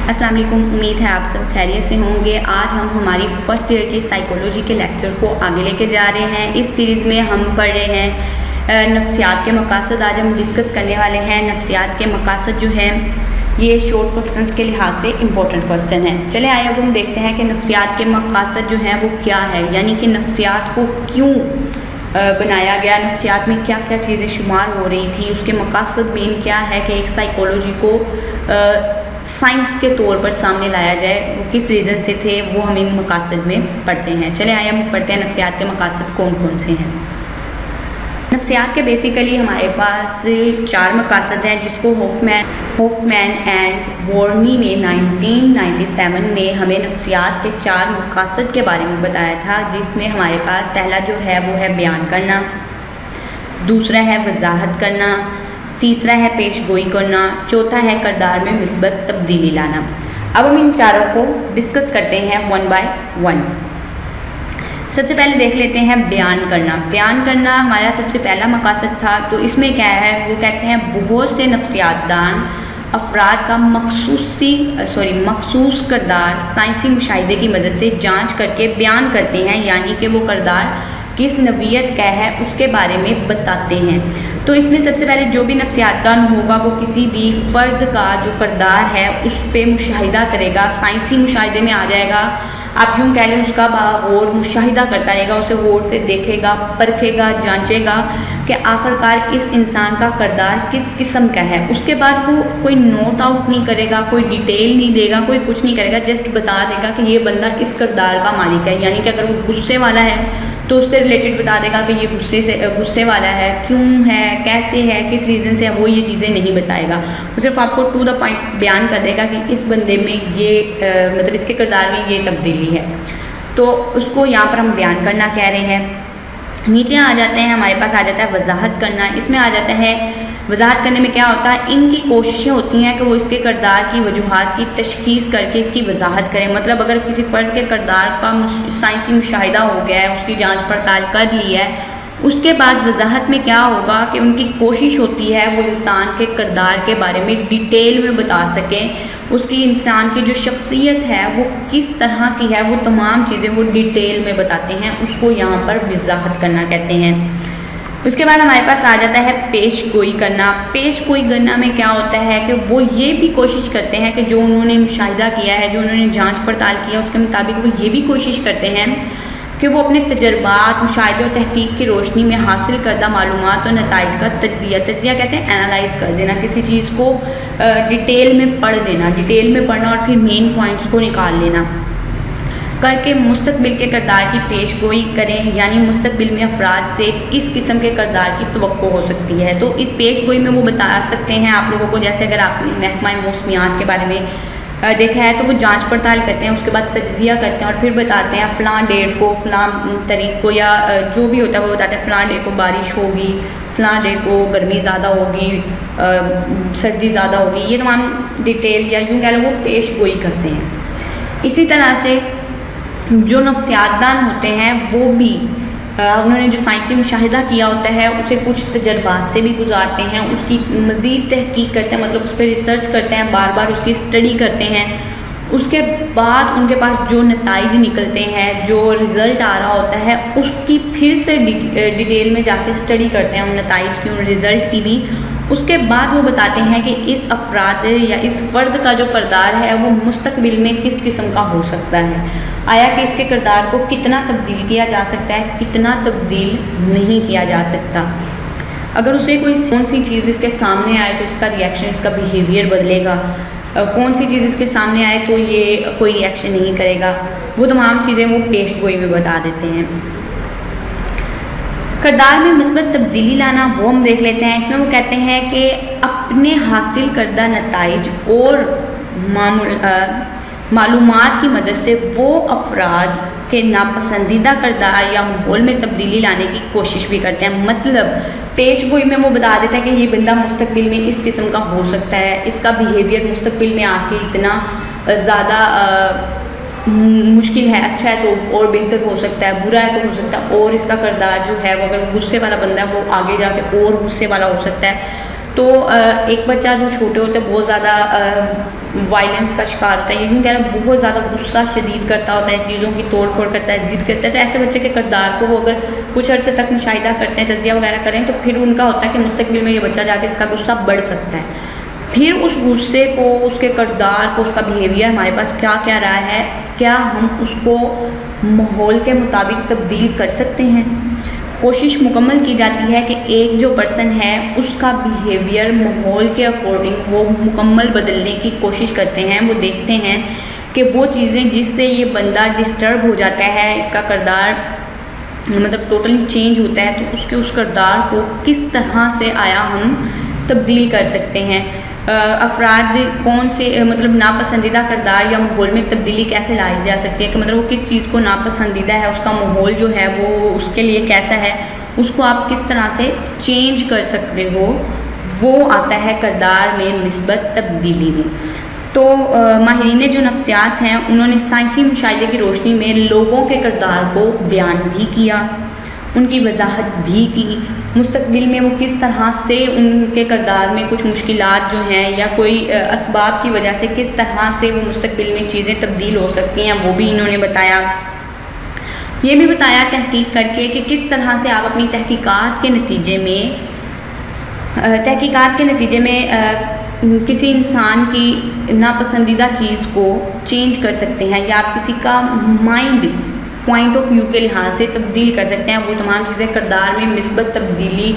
अस्सलाम वालेकुम। उम्मीद है आप सब खैरियत से होंगे। आज हम हमारी फर्स्ट ईयर की साइकोलॉजी के लेक्चर को आगे लेके जा रहे हैं। इस सीरीज़ में हम पढ़ रहे हैं नफ्सियात के मकासद। आज हम डिस्कस करने वाले हैं नफ्सियात के मकासद जो हैं ये शॉर्ट क्वेश्चंस के लिहाज से इम्पोर्टेंट क्वेश्चन हैं। चले आइए अब हम देखते हैं कि नफ्सियात के मकासद जो हैं वो क्या है, यानी कि नफ्सियात को क्यों बनाया गया, नफ्सियात में क्या क्या चीज़ें शुमार हो रही थी, उसके मकासद मेन क्या है कि एक साइकोलॉजी को साइंस के तौर पर सामने लाया जाए, वो किस रीज़न से थे, वो हम इन मकासद में पढ़ते हैं। चले आइए हम पढ़ते हैं नफ्सियात के मकासद कौन कौन से हैं। नफ्सियात के बेसिकली हमारे पास 4 मकासद हैं, जिसको होफमैन एंड बोर्नी ने 1997 में हमें नफ्सियात के 4 मकासद के बारे में बताया था, जिसमें हमारे पास पहला जो है वो है बयान करना, दूसरा है वजाहत करना, तीसरा है पेश गोई करना, चौथा है किरदार में मिस्बत तब्दीली लाना। अब हम इन चारों को डिस्कस करते हैं 1 बाय 1। सबसे पहले देख लेते हैं बयान करना। बयान करना हमारा सबसे पहला मकासद था। तो इसमें क्या है, वो कहते हैं बहुत से नफ्सियातदान अफराद का मखसूस किरदार साइंसी मुशाहिदे की मदद से जांच करके बयान करते हैं, यानी कि वो किरदार किस नवीयत का है उसके बारे में बताते हैं। तो इसमें सबसे पहले जो भी नफ्सियातदान होगा वो किसी भी फ़र्द का जो किरदार है उस पर मुशाहिदा करेगा, साइंसी मुशाहिदे में आ जाएगा। आप यूँ कह लें उसका और मुशाहिदा करता रहेगा, उसे गौर से देखेगा, परखेगा, जांचेगा कि आखिरकार इस इंसान का किरदार किस किस्म का है। उसके बाद वो कोई नोट आउट नहीं करेगा, कोई डिटेल नहीं देगा, कोई कुछ नहीं करेगा, जस्ट बता देगा कि ये बंदा इस किरदार का मालिक है। यानी कि अगर वो गुस्से वाला है तो उससे रिलेटेड बता देगा कि ये गुस्से वाला है, क्यों है, कैसे है, किस रीज़न से है, वो ये चीज़ें नहीं बताएगा। वो सिर्फ आपको टू द पॉइंट बयान कर देगा कि इस बंदे में ये मतलब इसके किरदार में ये तब्दीली है। तो उसको यहाँ पर हम बयान करना कह रहे हैं। नीचे आ जाते हैं, हमारे पास आ जाता है वजाहत करना। इसमें आ जाता है वजाहत करने में क्या होता है, इनकी कोशिशें होती हैं कि वो इसके किरदार की वजूहात की तशखीस करके इसकी वजाहत करें। मतलब अगर किसी फ़र्द के किरदार का साइंसी मुशाहिदा हो गया है, उसकी जांच पड़ताल कर ली है, उसके बाद वजाहत में क्या होगा कि उनकी कोशिश होती है वो इंसान के किरदार के बारे में डिटेल में बता सकें। उसकी इंसान की जो शख्सियत है वो किस तरह की है, वो तमाम चीज़ें वो डिटेल में बताते हैं। उसको यहाँ पर वजाहत करना कहते हैं। उसके बाद हमारे पास आ जाता है पेश गोई करना। पेश गोई करना में क्या होता है कि वो ये भी कोशिश करते हैं कि जो उन्होंने मुशाहिदा किया है, जो उन्होंने जांच पड़ताल किया, उसके मुताबिक वो ये भी कोशिश करते हैं कि वो अपने तजर्बात, मुशाहिदे और तहकीक की रोशनी में हासिल करदा मालूमात और नताइज का तज्जिया कहते हैं एनालाइज कर देना, किसी चीज़ को डिटेल में पढ़ लेना, डिटेल में पढ़ना और फिर मेन पॉइंट्स को निकाल लेना करके मुस्तकबिल के किरदार की पेश गोई करें, यानी मुस्तकबिल में अफराद से किस किस्म के किरदार की तवक्को हो सकती है। तो इस पेश गोई में वो बता सकते हैं आप लोगों को, जैसे अगर आपने महकमा मौसमियात के बारे में देखा है तो वो जांच पड़ताल करते हैं, उसके बाद तज्जिया करते हैं और फिर बताते हैं फ़लाँ डेट को, फ़लाँ तारीख को, या जो भी होता है वो बताते हैं फ़लाँ डे को बारिश होगी, फ़लाँ डे को गर्मी ज़्यादा होगी, सर्दी ज़्यादा होगी। ये तमाम डिटेल या यूँ कह लो वो पेश गोई करते हैं। इसी तरह से जो नफ्सियातदान होते हैं वो भी उन्होंने जो साइंसी मुशाहिदा किया होता है उसे कुछ तजर्बात से भी गुजारते हैं, उसकी मज़ीद तहकीक करते हैं, मतलब उस पर रिसर्च करते हैं, बार बार उसकी स्टडी करते हैं। उसके बाद उनके पास जो नताइज निकलते हैं, जो रिज़ल्ट आ रहा होता है, उसकी फिर से डिटेल में जाके स्टडी करते हैं उन नताइज की, उन रिज़ल्ट की भी। उसके बाद वो बताते हैं कि इस अफराद या इस फ़र्द का जो किरदार है वो मुस्तकबिल में किस किस्म का हो सकता है, आया कि इसके किरदार को कितना तब्दील किया जा सकता है, कितना तब्दील नहीं किया जा सकता। अगर उसे कोई कौन सी चीज़ इसके सामने आए तो इसका रिएक्शन, इसका बिहेवियर बदलेगा, कौन सी चीज़ इसके सामने आए तो ये कोई रिएक्शन नहीं करेगा, वो तमाम चीज़ें वो पेश गोई में बता देते हैं। किरदार में मुस्बत तब्दीली लाना वो हम देख लेते हैं। इसमें वो कहते हैं कि अपने हासिल करदा नताइज और मालूमात की मदद से वो अफराद के नापसंदीदा किरदार या माहौल में तब्दीली लाने की कोशिश भी करते हैं। मतलब पेश गोई में वो बता देता है कि ये बंदा मुस्तकबिल में इस किस्म का हो सकता है, इसका बिहेवियर मुस्तकबिल में आके इतना ज़्यादा मुश्किल है, अच्छा है तो और बेहतर हो सकता है, बुरा है तो हो सकता है और इसका किरदार जो है वो अगर गुस्से वाला बंदा है वो आगे जाके और गुस्से वाला हो सकता है। تو ایک بچہ جو چھوٹے ہوتے ہیں بہت زیادہ وائلنس کا شکار ہوتا ہے، یہ کہہ رہا بہت زیادہ غصہ شدید کرتا ہوتا ہے، چیزوں کی توڑ پھوڑ کرتا ہے، ضد کرتا ہے، تو ایسے بچے کے کردار کو وہ اگر کچھ عرصے تک مشاہدہ کرتے ہیں، تجزیہ وغیرہ کریں، تو پھر ان کا ہوتا ہے کہ مستقبل میں یہ بچہ جا کے اس کا غصہ بڑھ سکتا ہے، پھر اس غصے کو، اس کے کردار کو، اس کا بیہیویئر ہمارے پاس کیا کیا رہا ہے، کیا ہم اس کو ماحول کے مطابق تبدیل کر سکتے ہیں۔ کوشش مکمل کی جاتی ہے کہ ایک جو پرسن ہے اس کا بیہیویئر ماحول کے اکارڈنگ وہ مکمل بدلنے کی کوشش کرتے ہیں، وہ دیکھتے ہیں کہ وہ چیزیں جس سے یہ بندہ ڈسٹرب ہو جاتا ہے، اس کا کردار مطلب ٹوٹلی چینج ہوتا ہے، تو اس کردار کو کس طرح سے آیا ہم تبدیل کر سکتے ہیں، افراد کون سے مطلب ناپسندیدہ کردار یا ماحول میں تبدیلی کیسے لائی جا سکتی ہے، کہ مطلب وہ کس چیز کو ناپسندیدہ ہے، اس کا ماحول جو ہے وہ اس کے لیے کیسا ہے، اس کو آپ کس طرح سے چینج کر سکتے ہو، وہ آتا ہے کردار میں مثبت تبدیلی میں۔ تو ماہرین جو نفسیات ہیں انہوں نے سائنسی مشاہدے کی روشنی میں لوگوں کے کردار کو بیان بھی کیا، ان کی وضاحت بھی کی، مستقبل میں وہ کس طرح سے ان کے کردار میں کچھ مشکلات جو ہیں یا کوئی اسباب کی وجہ سے کس طرح سے وہ مستقبل میں چیزیں تبدیل ہو سکتی ہیں، وہ بھی انہوں نے بتایا۔ یہ بھی بتایا تحقیق کر کے کہ کس طرح سے آپ اپنی تحقیقات کے نتیجے میں کسی انسان کی ناپسندیدہ چیز کو چینج کر سکتے ہیں، یا آپ کسی کا مائنڈ پوائنٹ آف ویو کے لحاظ سے تبدیل کر سکتے ہیں۔ وہ تمام چیزیں کردار میں مثبت تبدیلی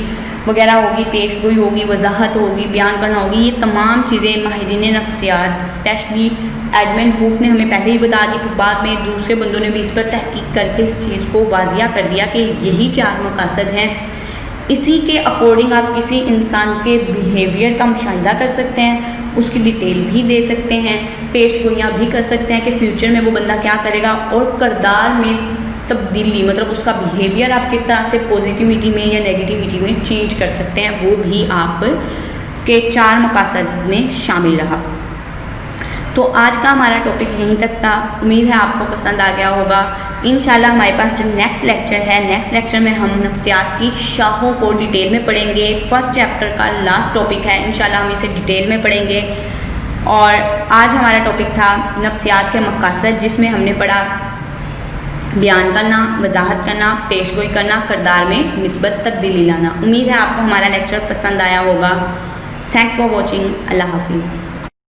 وغیرہ ہوگی، پیش گوئی ہوگی، وضاحت ہوگی، بیان کرنا ہوگی، یہ تمام چیزیں ماہرین نفسیات اسپیشلی ایڈمنڈ ہوف نے ہمیں پہلے ہی بتا دی، پھر بعد میں دوسرے بندوں نے بھی اس پر تحقیق کر کے اس چیز کو واضح کر دیا کہ یہی 4 مقاصد ہیں۔ اسی کے اکارڈنگ آپ کسی انسان کے بیہیویئر کا مشاہدہ کر سکتے ہیں، اس کی ڈیٹیل بھی دے سکتے ہیں، پیش گوئیاں بھی کر سکتے ہیں کہ فیوچر میں وہ بندہ کیا کرے گا، اور کردار میں تبدیلی مطلب اس کا بیہیویئر آپ کس طرح سے پازیٹیوٹی میں یا نیگیٹیوٹی میں چینج کر سکتے ہیں، وہ بھی آپ کے 4 مقاصد میں شامل رہا۔ تو آج کا ہمارا ٹاپک یہیں تک تھا، امید ہے آپ کو پسند آ گیا ہوگا۔ انشاءاللہ ہمارے پاس جو نیکسٹ لیکچر میں ہم نفسیات کی شاخوں کو ڈیٹیل میں پڑھیں گے، فرسٹ چیپٹر کا لاسٹ ٹاپک ہے، انشاءاللہ ہم اسے ڈیٹیل میں پڑھیں گے۔ اور آج ہمارا ٹاپک تھا نفسیات کے مقاصد، جس میں ہم نے پڑھا بیان کرنا، وضاحت کرنا، پیش گوئی کرنا، کردار میں مثبت تبدیلی لانا۔ امید ہے آپ کو ہمارا لیکچر پسند آیا ہوگا۔ Thanks for watching. اللہ حافظ۔